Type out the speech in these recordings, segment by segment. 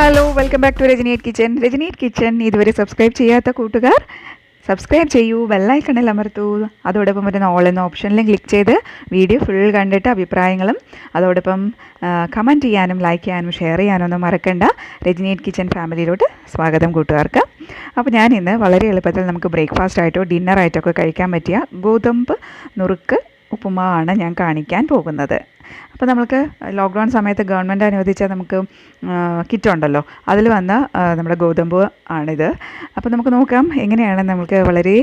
Hello, welcome back to Rajneet kitchen. Rajneet kitchen ഇതുവരെ subscribe ചെയ്യാത്ത കൂട്ടുകാർ സബ്സ്ക്രൈബ് ചെയ്യൂ, ബെല്ലൈക്കണിൽ അമർത്തൂ. അതോടൊപ്പം വരുന്ന ഓൾ എന്ന ഓപ്ഷനിലും ക്ലിക്ക് ചെയ്ത് വീഡിയോ ഫുൾ കണ്ടിട്ട് അഭിപ്രായങ്ങളും അതോടൊപ്പം കമൻറ്റ് ചെയ്യാനും ലൈക്ക് ചെയ്യാനും ഷെയർ ചെയ്യാനും ഒന്നും മറക്കണ്ട. രജനീറ്റ് കിച്ചൻ ഫാമിലിയിലോട്ട് സ്വാഗതം കൂട്ടുകാർക്ക്. അപ്പോൾ ഞാൻ ഇന്ന് വളരെ എളുപ്പത്തിൽ നമുക്ക് ബ്രേക്ക്ഫാസ്റ്റ് ആയിട്ടോ ഡിന്നറായിട്ടോ ഒക്കെ കഴിക്കാൻ പറ്റിയ ഗോതമ്പ് നുറുക്ക് ഉപ്പുമാവാണ് ഞാൻ കാണിക്കാൻ പോകുന്നത്. അപ്പോൾ നമുക്ക് ലോക്ക്ഡൗൺ സമയത്ത് ഗവൺമെൻറ് അനുവദിച്ച നമുക്ക് കിറ്റുണ്ടല്ലോ, അതിൽ വന്ന നമ്മുടെ ഗോതമ്പ് ആണിത്. അപ്പോൾ നമുക്ക് നോക്കാം എങ്ങനെയാണ് നമുക്ക് വളരെ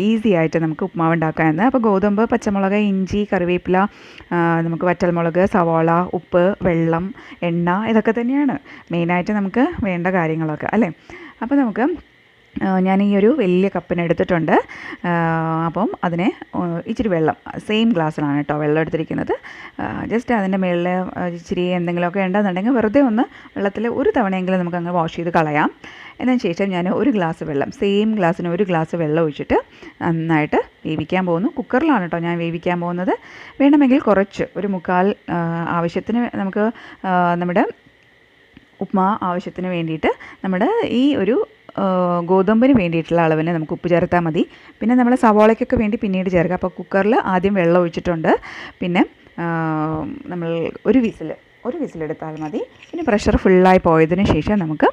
ഈസി ആയിട്ട് നമുക്ക് ഉപ്പുമാവ് ഉണ്ടാക്കാമെന്ന്. അപ്പോൾ ഗോതമ്പ്, പച്ചമുളക്, ഇഞ്ചി, കറിവേപ്പില, നമുക്ക് വറ്റൽമുളക്, സവാള, ഉപ്പ്, വെള്ളം, എണ്ണ, ഇതൊക്കെ തന്നെയാണ് മെയിനായിട്ട് നമുക്ക് വേണ്ട കാര്യങ്ങളൊക്കെ അല്ലേ. അപ്പോൾ നമുക്ക് ഞാൻ ഈ ഒരു വലിയ കപ്പിന് എടുത്തിട്ടുണ്ട്. അപ്പം അതിനെ ഇച്ചിരി വെള്ളം സെയിം ഗ്ലാസ്സിലാണ് കേട്ടോ വെള്ളം എടുത്തിരിക്കുന്നത്. ജസ്റ്റ് അതിൻ്റെ മുകളിൽ ഇച്ചിരി എന്തെങ്കിലുമൊക്കെ ഉണ്ടെന്നുണ്ടെങ്കിൽ വെറുതെ ഒന്ന് വെള്ളത്തിൽ ഒരു തവണയെങ്കിലും നമുക്ക് അങ്ങ് വാഷ് ചെയ്ത് കളയാം. എന്നതിന് ശേഷം ഞാൻ ഒരു ഗ്ലാസ് വെള്ളം, സെയിം ഗ്ലാസ്സിന് ഒരു ഗ്ലാസ് വെള്ളം ഒഴിച്ചിട്ട് നന്നായിട്ട് വേവിക്കാൻ പോകുന്നു. കുക്കറിലാണ് കേട്ടോ ഞാൻ വേവിക്കാൻ പോകുന്നത്. വേണമെങ്കിൽ കുറച്ച് ഒരു മുക്കാൽ ആവശ്യത്തിന് നമുക്ക് നമ്മുടെ ഉപ്മാ ആവശ്യത്തിന് വേണ്ടിയിട്ട് നമ്മുടെ ഈ ഒരു ഗോതമ്പിന് വേണ്ടിയിട്ടുള്ള അളവിന് നമുക്ക് ഉപ്പ് ചേർത്താൽ മതി. പിന്നെ നമ്മൾ സവാളയ്ക്കൊക്കെ വേണ്ടി പിന്നീട് ചേർക്കുക. അപ്പോൾ കുക്കറിൽ ആദ്യം വെള്ളം ഒഴിച്ചിട്ടുണ്ട്. പിന്നെ നമ്മൾ ഒരു വിസിലെടുത്താൽ മതി. പിന്നെ പ്രഷർ ഫുള്ളായി പോയതിന് ശേഷം നമുക്ക്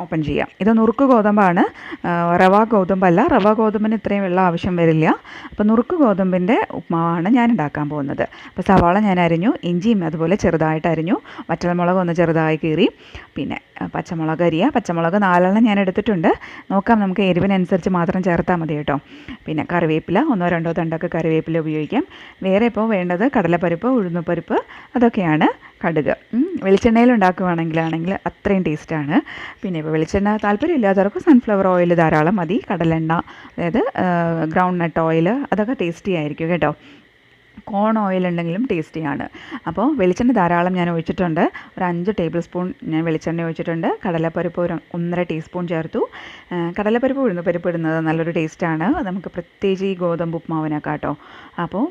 ഓപ്പൺ ചെയ്യാം. ഇത് നുറുക്ക് ഗോതമ്പാണ്, റവ ഗോതമ്പല്ല. റവ ഗോതമ്പിന് ഇത്രയും വെള്ളം ആവശ്യം വരില്ല. അപ്പോൾ നുറുക്ക് ഗോതമ്പിൻ്റെ ഉപ്മാവാണ് ഞാൻ ഉണ്ടാക്കാൻ പോകുന്നത്. അപ്പോൾ സവാള ഞാൻ അരിഞ്ഞു, ഇഞ്ചിയും അതുപോലെ ചെറുതായിട്ട് അരിഞ്ഞു, വറ്റൽമുളക് ഒന്ന് ചെറുതായി കീറി, പിന്നെ പച്ചമുളക് പച്ചമുളക് 4 ഞാൻ എടുത്തിട്ടുണ്ട്. നോക്കാം, നമുക്ക് എരിവിനനുസരിച്ച് മാത്രം ചേർത്താൽ മതി കേട്ടോ. പിന്നെ കറിവേപ്പില 1-2 തണ്ടൊക്കെ കറിവേപ്പില ഉപയോഗിക്കാം. വേറെ ഇപ്പോൾ വേണ്ടത് കടലപ്പരിപ്പ്, ഉഴുന്നുപരിപ്പ്, അതൊക്കെയാണ്. കടുക് വെളിച്ചെണ്ണയിൽ ഉണ്ടാക്കുകയാണെങ്കിൽ അത്രയും ടേസ്റ്റാണ്. പിന്നെ ഇപ്പോൾ വെളിച്ചെണ്ണ താല്പര്യമില്ലാത്തവർക്ക് സൺഫ്ലവർ ഓയിൽ ധാരാളം മതി. കടലെണ്ണ, അതായത് ഗ്രൗണ്ട് നട്ട് ഓയിൽ, അതൊക്കെ ടേസ്റ്റി ആയിരിക്കും കേട്ടോ. കോൺ ഓയിൽ ഉണ്ടെങ്കിലും ടേസ്റ്റിയാണ്. അപ്പോൾ വെളിച്ചെണ്ണ ധാരാളം ഞാൻ ഒഴിച്ചിട്ടുണ്ട്. ഒരു 5 ടേബിൾ സ്പൂൺ ഞാൻ വെളിച്ചെണ്ണ ഒഴിച്ചിട്ടുണ്ട്. കടലപ്പരിപ്പ് ഒരു 1.5 ടീസ്പൂൺ ചേർത്തു. കടലപ്പരിപ്പ് ഉഴുന്നുപരിപ്പ് ഇടുന്നത് നല്ലൊരു ടേസ്റ്റാണ് നമുക്ക്, പ്രത്യേകിച്ച് ഈ ഗോതമ്പ് ഉപ്മാവിനൊക്കെ കേട്ടോ. അപ്പോൾ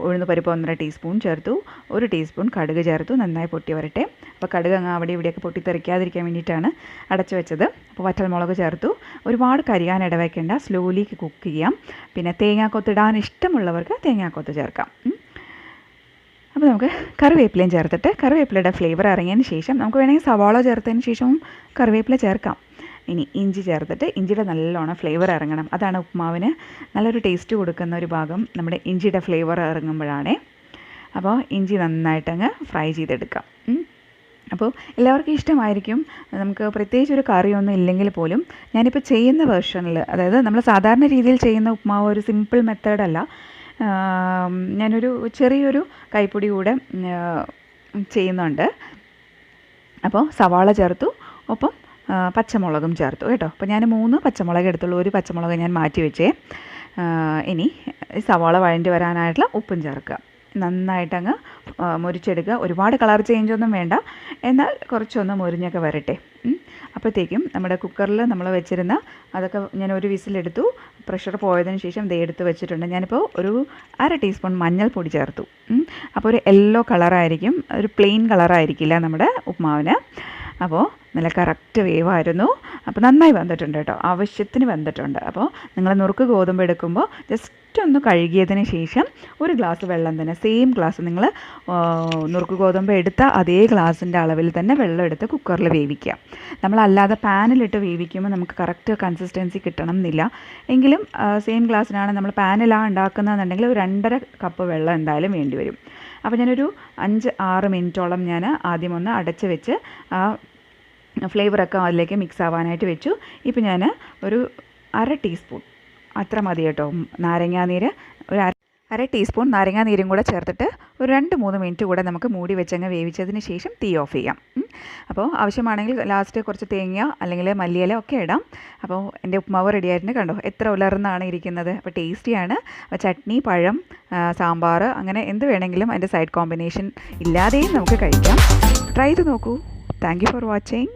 ഉഴുന്നുപരിപ്പ് 1.5 ടീസ്പൂൺ ചേർത്തു. 1 ടീസ്പൂൺ കടുക് ചേർത്തു. നന്നായി പൊട്ടി വരട്ടെ. അപ്പോൾ കടുക് അങ്ങ് അവിടെ ഇവിടെയൊക്കെ പൊട്ടിത്തെറിക്കാതിരിക്കാൻ വേണ്ടിയിട്ടാണ് അടച്ചു വെച്ചത്. അപ്പോൾ വറ്റൽമുളക് ചേർത്തു. ഒരുപാട് കരിയാൻ ഇടവയ്ക്കേണ്ട, സ്ലോലി കുക്ക് ചെയ്യാം. പിന്നെ തേങ്ങാക്കൊത്തിടാൻ ഇഷ്ടമുള്ളവർക്ക് തേങ്ങാക്കൊത്ത് ചേർക്കാം. അപ്പോൾ നമുക്ക് കറിവേപ്പിലയും ചേർത്തിട്ട് കറിവേപ്പിലയുടെ ഫ്ലേവർ ഇറങ്ങിയതിന് ശേഷം നമുക്ക് വേണമെങ്കിൽ സവാള ചേർത്തതിന് ശേഷവും കറിവേപ്പില ചേർക്കാം. ഇനി ഇഞ്ചി ചേർത്തിട്ട് ഇഞ്ചിയുടെ നല്ലോണം ഫ്ലേവർ ഇറങ്ങണം. അതാണ് ഉപ്മാവിന് നല്ലൊരു ടേസ്റ്റ് കൊടുക്കുന്ന ഒരു ഭാഗം, നമ്മുടെ ഇഞ്ചിയുടെ ഫ്ലേവർ ഇറങ്ങുമ്പോഴാണേ. അപ്പോൾ ഇഞ്ചി നന്നായിട്ടങ്ങ് ഫ്രൈ ചെയ്തെടുക്കാം. അപ്പോൾ എല്ലാവർക്കും ഇഷ്ടമായിരിക്കും. നമുക്ക് പ്രത്യേകിച്ച് ഒരു കറിയൊന്നും ഇല്ലെങ്കിൽ പോലും ഞാനിപ്പോൾ ചെയ്യുന്ന വേർഷനിൽ, അതായത് നമ്മൾ സാധാരണ രീതിയിൽ ചെയ്യുന്ന ഉപ്മാവ് ഒരു സിമ്പിൾ മെത്തേഡല്ല, ഞാനൊരു ചെറിയൊരു കൈപ്പൊടി കൂടെ ചെയ്യുന്നുണ്ട്. അപ്പോൾ സവാള ചേർത്തു, ഒപ്പം പച്ചമുളകും ചേർത്തു കേട്ടോ. അപ്പോൾ ഞാൻ 3 പച്ചമുളക് എടുത്തുള്ളൂ. 1 പച്ചമുളക് ഞാൻ മാറ്റി വെച്ചേ. ഇനി സവാള വഴണ്ടി വരാനായിട്ടുള്ള ഉപ്പും ചേർക്കുക. നന്നായിട്ടങ്ങ് മുരിച്ചെടുക്കുക. ഒരുപാട് കളർ ചേഞ്ചൊന്നും വേണ്ട, എന്നാൽ കുറച്ചൊന്ന് മുരിഞ്ഞൊക്കെ വരട്ടെ. അപ്പോഴത്തേക്കും നമ്മുടെ കുക്കറിൽ നമ്മൾ വെച്ചിരുന്ന അതൊക്കെ ഞാൻ 1 വിസിലെടുത്തു. പ്രഷർ പോയതിന് ശേഷം ദേ എടുത്ത് വെച്ചിട്ടുണ്ട്. ഞാനിപ്പോൾ ഒരു 1/2 ടീസ്പൂൺ മഞ്ഞൾപ്പൊടി ചേർത്തു. അപ്പോൾ ഒരു യെല്ലോ കളറായിരിക്കും, ഒരു പ്ലെയിൻ കളറായിരിക്കില്ല നമ്മുടെ ഉപ്മാവിന്. അപ്പോൾ നല്ല കറക്റ്റ് വേവായിരുന്നു. അപ്പോൾ നന്നായി വെന്തിട്ടുണ്ട് കേട്ടോ, ആവശ്യത്തിന് വെന്തിട്ടുണ്ട്. അപ്പോൾ നിങ്ങൾ നുറുക്ക് ഗോതമ്പ് എടുക്കുമ്പോൾ ജസ്റ്റ് ഒന്ന് കഴുകിയതിന് ശേഷം 1 ഗ്ലാസ് വെള്ളം തന്നെ, സെയിം ഗ്ലാസ് നിങ്ങൾ നുറുക്ക് ഗോതമ്പ് എടുത്ത അതേ ഗ്ലാസിൻ്റെ അളവിൽ തന്നെ വെള്ളം എടുത്ത് കുക്കറിൽ വേവിക്കുക. നമ്മളല്ലാതെ പാനിലിട്ട് വേവിക്കുമ്പോൾ നമുക്ക് കറക്റ്റ് കൺസിസ്റ്റൻസി കിട്ടണം എന്നില്ല. എങ്കിലും സെയിം ഗ്ലാസ്സിനാണ് നമ്മൾ പാനിലാണ് ഉണ്ടാക്കുന്നതെന്നുണ്ടെങ്കിൽ ഒരു 2.5 കപ്പ് വെള്ളം എന്തായാലും വേണ്ടി വരും. അപ്പോൾ ഞാനൊരു 5-6 മിനിറ്റോളം ഞാൻ ആദ്യം ഒന്ന് അടച്ച് വെച്ച് ആ ഫ്ലേവറൊക്കെ അതിലേക്ക് മിക്സ് ആവാനായിട്ട് വെച്ചു. ഇപ്പോൾ ഞാൻ ഒരു 1/2 ടീസ്പൂൺ അത്ര മതി കേട്ടോ നാരങ്ങാനീര്, ഒരു 1/2 ടീസ്പൂൺ നാരങ്ങാനീരും കൂടെ ചേർത്തിട്ട് ഒരു 2-3 മിനിറ്റ് കൂടെ നമുക്ക് മൂടി വെച്ചങ്ങ് വേവിച്ചതിന് ശേഷം തീ ഓഫ് ചെയ്യാം. അപ്പോൾ ആവശ്യമാണെങ്കിൽ ലാസ്റ്റ് കുറച്ച് തേങ്ങ അല്ലെങ്കിൽ മല്ലിയില ഒക്കെ ഇടാം. അപ്പോൾ എൻ്റെ ഉപ്മാവ് റെഡി ആയിട്ടുണ്ട്. കണ്ടോ എത്ര ഉലർന്നാണ് ഇരിക്കുന്നത്. അപ്പോൾ ടേസ്റ്റിയാണ്. അപ്പോൾ ചട്നി, പഴം, സാമ്പാർ, അങ്ങനെ എന്ത് വേണമെങ്കിലും അതിൻ്റെ സൈഡ് കോമ്പിനേഷൻ ഇല്ലാതെയും നമുക്ക് കഴിക്കാം. ട്രൈ ചെയ്ത് നോക്കൂ. Thank you for watching.